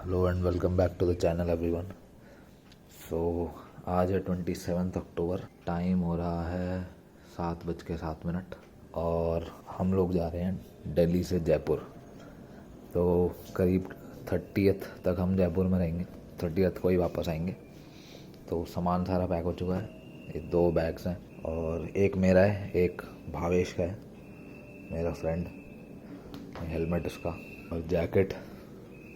Hello and welcome back to the channel everyone. So आज है 27 अक्टूबर। Time हो रहा है 7:07 और हम लोग जा रहे हैं दिल्ली से जयपुर। तो करीब 30th तक हम जयपुर में रहेंगे, 30th को ही वापस आएंगे। तो सामान सारा पैक हो चुका है। ये 2 बैग्स हैं और एक मेरा है, एक भावेश का है, मेरा फ्रेंड। हेलमेट उसका और जैकेट,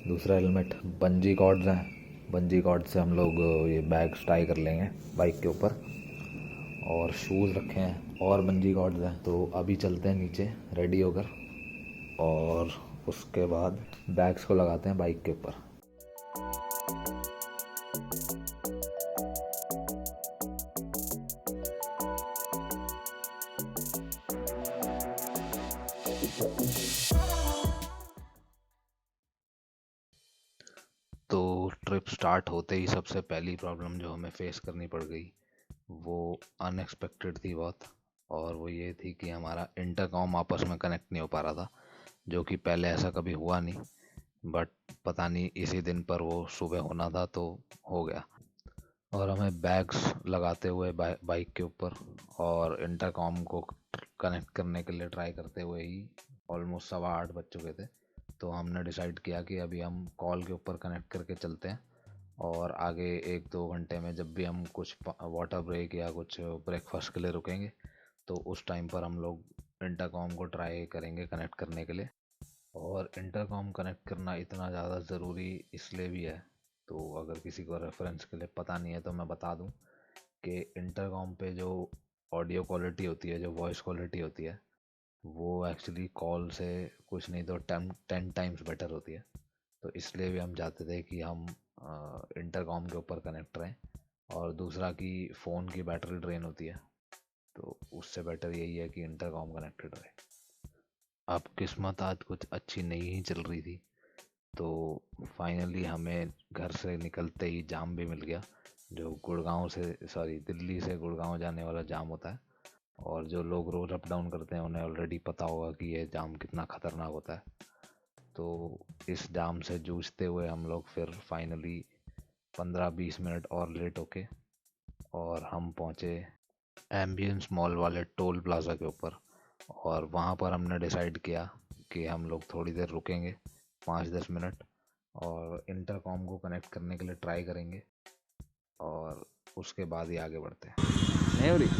दूसरा हेलमेट। बंजी कॉर्ड्स हैं, बंजी कॉर्ड से हम लोग ये बैग टाई कर लेंगे बाइक के ऊपर। और शूज़ रखे हैं और बंजी कॉर्ड्स हैं। तो अभी चलते हैं नीचे रेडी होकर और उसके बाद बैग्स को लगाते हैं बाइक के ऊपर। तो ट्रिप स्टार्ट होते ही सबसे पहली प्रॉब्लम जो हमें फेस करनी पड़ गई वो अनएक्सपेक्टेड थी बहुत। और वो ये थी कि हमारा इंटरकॉम आपस में कनेक्ट नहीं हो पा रहा था, जो कि पहले ऐसा कभी हुआ नहीं। बट पता नहीं इसी दिन पर वो सुबह होना था तो हो गया। और हमें बैग्स लगाते हुए बाइक के ऊपर और इंटरकॉम को कनेक्ट करने के लिए ट्राई करते हुए ही ऑलमोस्ट 8:15 बज चुके थे। तो हमने डिसाइड किया कि अभी हम कॉल के ऊपर कनेक्ट करके चलते हैं और आगे 1-2 घंटे में जब भी हम कुछ वाटर ब्रेक या कुछ ब्रेकफास्ट के लिए रुकेंगे तो उस टाइम पर हम लोग इंटरकॉम को ट्राई करेंगे कनेक्ट करने के लिए। और इंटरकॉम कनेक्ट करना इतना ज़्यादा ज़रूरी इसलिए भी है, तो अगर किसी को रेफरेंस के लिए पता नहीं है तो मैं बता दूं कि इंटरकॉम पे जो ऑडियो क्वालिटी होती है, जो वॉइस क्वालिटी होती है, वो एक्चुअली कॉल से कुछ नहीं तो 10 टाइम्स बेटर होती है। तो इसलिए भी हम चाहते थे कि हम इंटरकॉम के ऊपर कनेक्ट रहें। और दूसरा कि फ़ोन की बैटरी ड्रेन होती है, तो उससे बेटर यही है कि इंटरकॉम कनेक्टेड रहे। अब किस्मत आज कुछ अच्छी नहीं ही चल रही थी, तो फाइनली हमें घर से निकलते ही जाम भी मिल गया, जो दिल्ली से गुड़गांव जाने वाला जाम होता है। और जो लोग रोज़ अप डाउन करते हैं उन्हें ऑलरेडी पता होगा कि ये जाम कितना ख़तरनाक होता है। तो इस जाम से जूझते हुए हम लोग फिर फाइनली 15-20 मिनट और लेट होके और हम पहुँचे एम्बियंस मॉल वाले टोल प्लाज़ा के ऊपर। और वहाँ पर हमने डिसाइड किया कि हम लोग थोड़ी देर रुकेंगे, 5-10 मिनट, और इंटरकॉम को कनेक्ट करने के लिए ट्राई करेंगे और उसके बाद ही आगे बढ़ते हैं। नहीं हो रही हैं?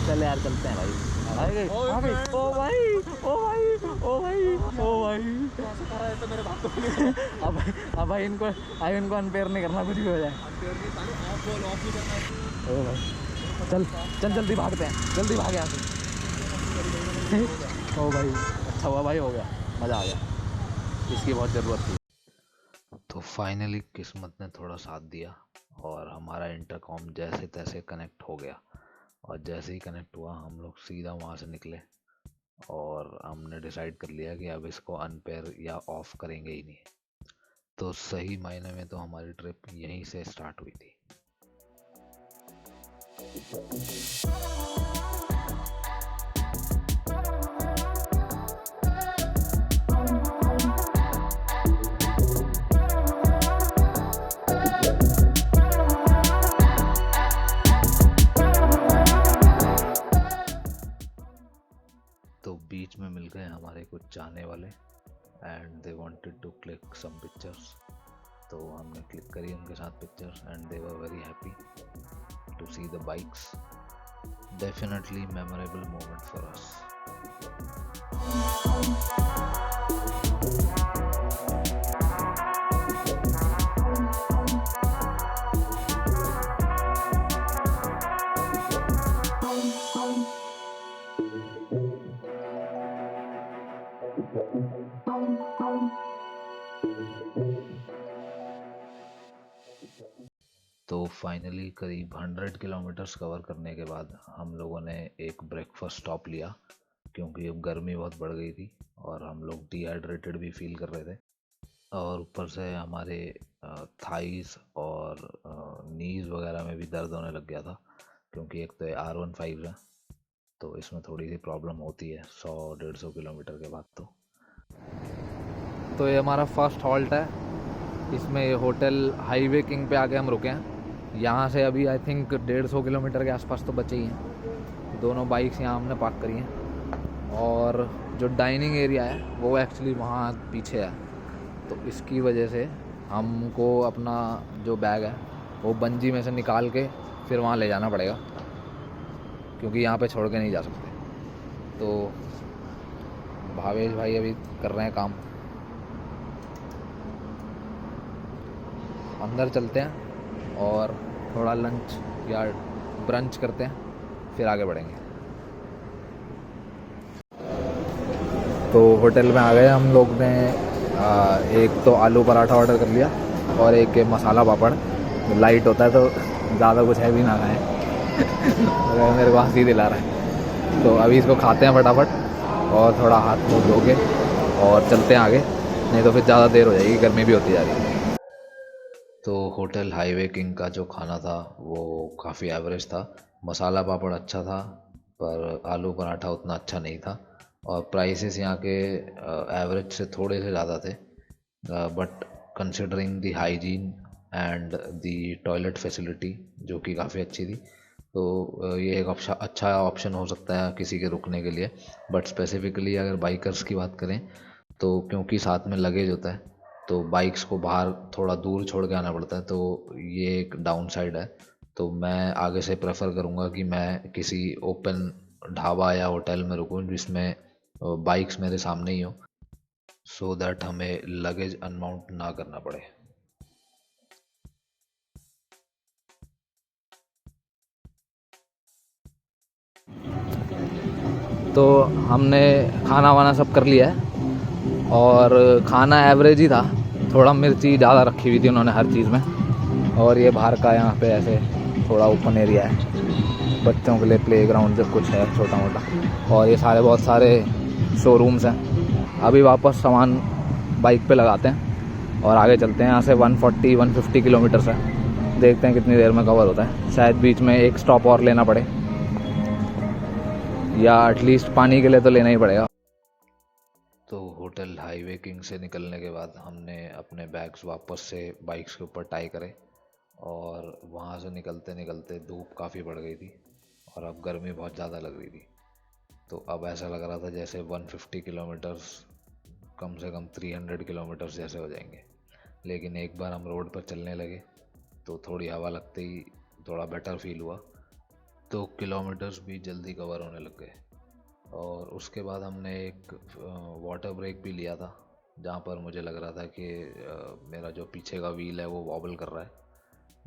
चल यार चलते हैं भाई। आ गई ओ भाई ओ भाई ओ भाई ओ भाई ओ भाई तो मेरे बात तो अब भाई इनको अनपेयर नहीं करना, कुछ भी हो जाए। ओ भाई चल चल जल्दी भागते हैं, जल्दी भागे यहाँ से। ओ भाई अच्छा हुआ भाई, हो गया, मज़ा आ गया, इसकी बहुत ज़रूरत थी। तो फाइनली किस्मत ने थोड़ा साथ दिया और हमारा इंटरकॉम जैसे तैसे कनेक्ट हो गया। और जैसे ही कनेक्ट हुआ हम लोग सीधा वहाँ से निकले और हमने डिसाइड कर लिया कि अब इसको अनपेयर या ऑफ करेंगे ही नहीं। तो सही मायने में तो हमारी ट्रिप यहीं से स्टार्ट हुई थी। तो बीच में मिल गए हमारे कुछ चाहने वाले and they wanted to click some pictures. तो हमने क्लिक करी उनके साथ pictures and they were very happy to see the bikes. Definitely memorable moment for us. तो फाइनली करीब 100 किलोमीटर्स कवर करने के बाद हम लोगों ने एक ब्रेकफास्ट स्टॉप लिया, क्योंकि अब गर्मी बहुत बढ़ गई थी और हम लोग डिहाइड्रेटेड भी फील कर रहे थे। और ऊपर से हमारे थाइस और नीज़ वगैरह में भी दर्द होने लग गया था, क्योंकि एक तो ये R15 है, तो इसमें थोड़ी सी प्रॉब्लम होती है 100-150 किलोमीटर के बाद। तो ये हमारा फर्स्ट हॉल्ट है, इसमें ये होटल हाईवे किंग पे आके हम रुके हैं। यहाँ से अभी आई थिंक 150 किलोमीटर के आसपास तो बचे ही हैं। दोनों बाइक्स यहाँ हमने पार्क करी हैं, और जो डाइनिंग एरिया है वो एक्चुअली वहाँ पीछे है, तो इसकी वजह से हमको अपना जो बैग है वो बंजी में से निकाल के फिर वहाँ ले जाना पड़ेगा, क्योंकि यहाँ पे छोड़ के नहीं जा सकते। तो भावेश भाई अभी कर रहे हैं काम, अंदर चलते हैं और थोड़ा लंच या ब्रंच करते हैं, फिर आगे बढ़ेंगे। तो होटल में आ गए हम लोग ने। एक तो आलू पराठा ऑर्डर कर लिया और एक मसाला पापड़। लाइट होता है तो ज़्यादा कुछ हैवी ना खाएं। मेरे को हंसी दिला रहा है। तो अभी इसको खाते हैं फटाफट और थोड़ा हाथ मुँह धो के और चलते हैं आगे, नहीं तो फिर ज़्यादा देर हो जाएगी, गर्मी भी होती जा रही है। तो होटल हाईवे किंग का जो खाना था वो काफ़ी एवरेज था। मसाला पापड़ अच्छा था, पर आलू पराठा उतना अच्छा नहीं था, और प्राइसेस यहाँ के एवरेज से थोड़े से ज़्यादा थे। But considering the hygiene and the toilet facility जो कि काफ़ी अच्छी थी, तो ये एक अच्छा ऑप्शन हो सकता है किसी के रुकने के लिए। बट स्पेसिफिकली अगर बाइकर्स की बात करें, तो क्योंकि साथ में लगेज होता है, तो बाइक्स को बाहर थोड़ा दूर छोड़ के आना पड़ता है, तो ये एक डाउन साइड है। तो मैं आगे से प्रेफर करूँगा कि मैं किसी ओपन ढाबा या होटल में रुकूं जिसमें बाइक्स मेरे सामने ही हो, सो दैट हमें लगेज अनमाउंट ना करना पड़े। तो हमने खाना वाना सब कर लिया है, और खाना एवरेज ही था, थोड़ा मिर्ची ज़्यादा रखी हुई थी उन्होंने हर चीज़ में। और ये बाहर का यहाँ पे ऐसे थोड़ा ओपन एरिया है, बच्चों के लिए प्ले ग्राउंड जब कुछ है छोटा मोटा, और ये सारे बहुत सारे शोरूम्स हैं। अभी वापस सामान बाइक पे लगाते हैं और आगे चलते हैं। यहाँ से 140-150 किलोमीटर्स है, देखते हैं कितनी देर में कवर होता है। शायद बीच में एक स्टॉप और लेना पड़े, या एटलीस्ट पानी के लिए तो लेना ही पड़ेगा। तो होटल हाईवे किंग से निकलने के बाद हमने अपने बैग्स वापस से बाइक्स के ऊपर टाई करे, और वहाँ से निकलते निकलते धूप काफ़ी बढ़ गई थी और अब गर्मी बहुत ज़्यादा लग रही थी। तो अब ऐसा लग रहा था जैसे 150 किलोमीटर्स कम से कम 300 किलोमीटर्स जैसे हो जाएंगे। लेकिन एक बार हम रोड पर चलने लगे तो थोड़ी हवा लगते ही थोड़ा बेटर फील हुआ, तो किलोमीटर्स भी जल्दी कवर होने लग गए। और उसके बाद हमने एक वाटर ब्रेक भी लिया था, जहाँ पर मुझे लग रहा था कि मेरा जो पीछे का व्हील है वो वॉबल कर रहा है।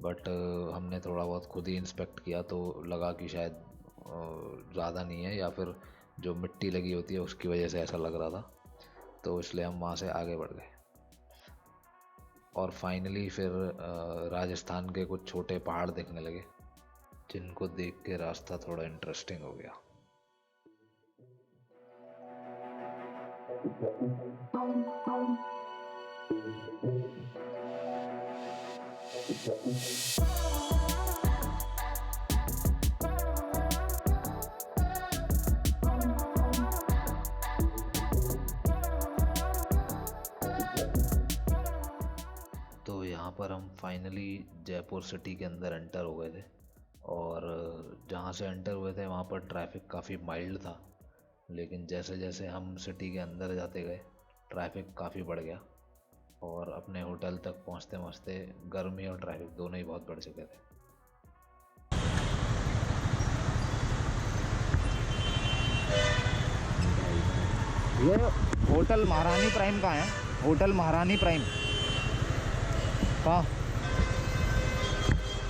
बट हमने थोड़ा बहुत खुद ही इंस्पेक्ट किया तो लगा कि शायद ज़्यादा नहीं है, या फिर जो मिट्टी लगी होती है उसकी वजह से ऐसा लग रहा था, तो इसलिए हम वहाँ से आगे बढ़ गए। और फाइनली फिर राजस्थान के कुछ छोटे पहाड़ दिखने लगे, जिनको देख के रास्ता थोड़ा इंटरेस्टिंग हो गया। तो यहाँ पर हम फाइनली जयपुर सिटी के अंदर एंटर हो गए थे, और जहाँ से एंटर हुए थे वहाँ पर ट्रैफिक काफ़ी माइल्ड था, लेकिन जैसे जैसे हम सिटी के अंदर जाते गए ट्रैफिक काफ़ी बढ़ गया, और अपने होटल तक पहुँचते पहुँचते गर्मी और ट्रैफिक दोनों ही बहुत बढ़ चुके थे। ये होटल महारानी प्राइम का है, होटल महारानी प्राइम का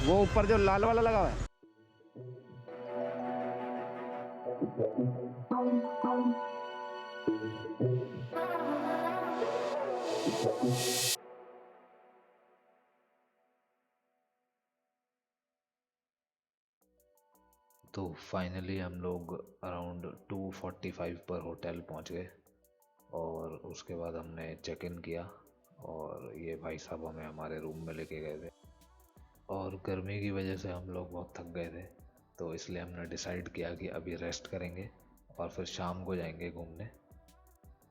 वो ऊपर जो लाल वाला लगा हुआ है। तो फाइनली हम लोग अराउंड 2:45 पर होटल पहुंच गए, और उसके बाद हमने चेक इन किया, और ये भाई साहब हमें हमारे रूम में लेके गए थे। और गर्मी की वजह से हम लोग बहुत थक गए थे, तो इसलिए हमने डिसाइड किया कि अभी रेस्ट करेंगे और फिर शाम को जाएंगे घूमने।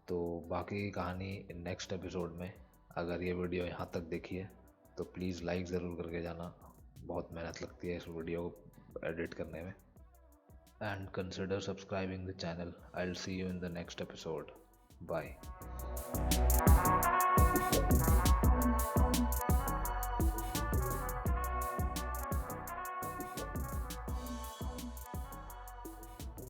तो बाकी की कहानी नेक्स्ट एपिसोड में। अगर ये वीडियो यहाँ तक देखी है तो प्लीज़ लाइक ज़रूर करके जाना, बहुत मेहनत लगती है इस वीडियो को एडिट करने में। And consider subscribing the channel. I will see you in the next episode. Bye.